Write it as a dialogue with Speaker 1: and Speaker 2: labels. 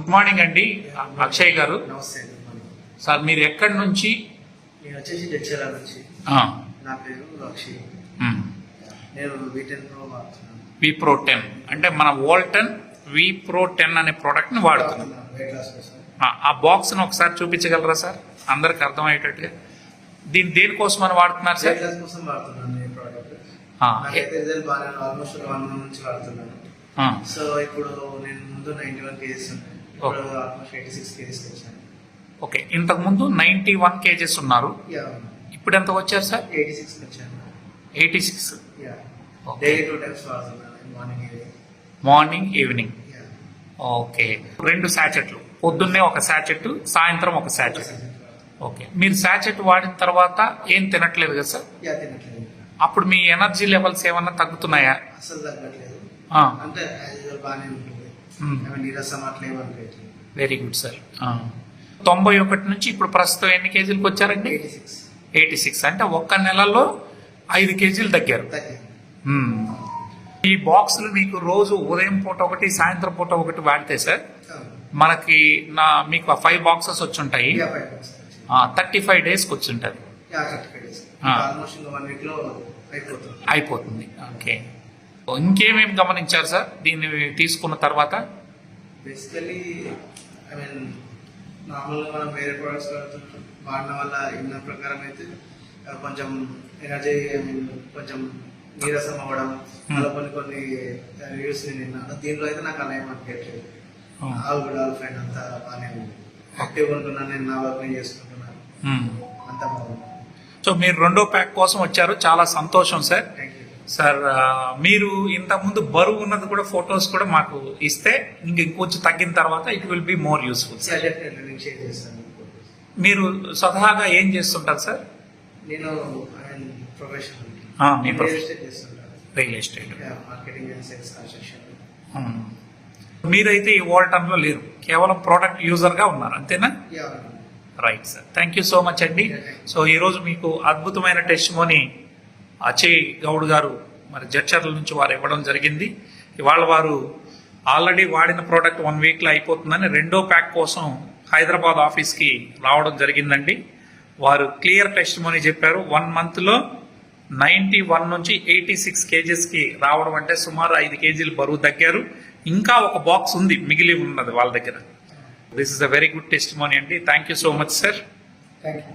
Speaker 1: Good morning అండి అక్షయ్ గారు.
Speaker 2: నమస్తే.
Speaker 1: సార్ మీరు ఎక్కడి నుంచి?
Speaker 2: నేను వచ్చేసి జడ్చర్ల నుంచి. నా పేరు అక్షయ్. నేను V10 Pro వాడుతున్నాను.
Speaker 1: V-Pro 10 అంటే మన వోల్టన్ V-Pro 10 అనే ప్రోడక్ట్ ని వాడుతున్నాను. ఆ బాక్స్ ను ఒకసారి చూపించగలరా సార్, అందరికి అర్థమయ్యేటట్టుగా? దేనికోసం అని వాడుతున్నారు సార్?
Speaker 2: కోసం వాడుతున్నాను ఈ ప్రోడక్ట్. రిజల్ట్ బాగా ఆల్మోస్ట్ 1 month నుంచి వాడుతున్నాను. సో ఇప్పుడు నేను ముందు 91 kgs ఉన్నాను, ఇప్పుడు ఆల్మోస్ట్ 86 kgs వచ్చాను.
Speaker 1: ఓకే, ఇంతకు ముందు 91 kgs ఉన్నారు, ఇప్పుడు ఎంత వచ్చారు సార్?
Speaker 2: 86 వచ్చాను.
Speaker 1: 86.
Speaker 2: డైలీ 2 times వాడుతున్నాను,
Speaker 1: మార్నింగ్ ఈవినింగ్. ఓకే, 2 శాచెట్లు, పొద్దున్నే ఒక శాచెట్, సాయంత్రం ఒక శాచెట్. ఓకే, మీరు శాచెట్ వాడిన తర్వాత ఏం తినట్లేదు కదా సార్?
Speaker 2: తినట్లేదు.
Speaker 1: అప్పుడు మీ ఎనర్జీ లెవెల్స్ ఏమన్నా తగ్గుతున్నాయా?
Speaker 2: అసలు తగ్గట్లేదు. అంటే బాగానే ఉంటుంది, నీరసం అట్లా ఏమనిపించలేదు.
Speaker 1: Very good sir. 91 నుంచి ఇప్పుడు ప్రస్తుతం ఎన్ని కేజీలకు వచ్చారండి? 86. అంటే ఒక్క నెలలో 5 కేజీలు తగ్గారు. ఈ బాక్సులు మీకు రోజు ఉదయం పూట ఒకటి, సాయంత్రం పూట ఒకటి వాడితే సార్ మనకి మీకు 5 బాక్సెస్ వచ్చి ఉంటాయి. 35 డేస్కి వచ్చి ఉంటుంది, అయిపోతుంది. ఓకే, ఇంకేమేమి గమనించారు సార్ దీన్ని తీసుకున్న తర్వాత?
Speaker 2: బేసికలీ నార్మల్గా మనం వేరే ప్రొడక్ట్స్ వాడడం వల్ల ఇన్న ప్రకారం అయితే కొంచెం ఎనర్జీ, కొంచెం నీరసం అవ్వడం, అలా కొన్ని రివ్యూస్ విన్నాను. దీంట్లో అయితే నాకు అలా ఏమనిపించలేదు. ఆల్ గుడ్, ఆల్ ఫైన్, అంతా బాగానే ఉంది. యాక్టివ్గా ఉంటున్నాను, నేను నా వర్క్ నేను చేసుకుంటున్నాను, అంతా బాగుంది.
Speaker 1: సో మీరు 2వ ప్యాక్ కోసం వచ్చారు, చాలా సంతోషం సార్. సార్ మీరు ఇంతకుముందు బరువు ఉన్నది కూడా ఫొటోస్ కూడా మాకు ఇస్తే ఇంకొంచెం తగ్గిన తర్వాత it will be more useful. మీరు స్వతహాగా ఏం చేస్తుంటారు సార్?
Speaker 2: నేను professional
Speaker 1: real estate,
Speaker 2: marketing and sales, construction.
Speaker 1: మీరైతే ఈ వోల్టన్ లో లేరు, కేవలం ప్రోడక్ట్ యూజర్ గా ఉన్నారు, అంతేనా? Right sir, thank you so much అండి. సో ఈరోజు మీకు అద్భుతమైన టెస్టిమోనీ అజయ్ గౌడ్ గారు మరి జడ్చర్ల నుంచి వారు ఇవ్వడం జరిగింది. ఇవాళ వారు ఆల్రెడీ వాడిన ప్రోడక్ట్ 1 వీక్లో అయిపోతుందని 2వ ప్యాక్ కోసం హైదరాబాద్ ఆఫీస్కి రావడం జరిగిందండి. వారు క్లియర్ టెస్టిమోనీ చెప్పారు. 1 మంత్లో 91 నుంచి 86 కేజెస్కి రావడం అంటే సుమారు 5 కేజీలు బరువు తగ్గారు. ఇంకా ఒక బాక్స్ ఉంది, మిగిలి ఉన్నది వాళ్ళ దగ్గర. This is a very good testimony అండి. Thank you so much sir.
Speaker 2: Thank you.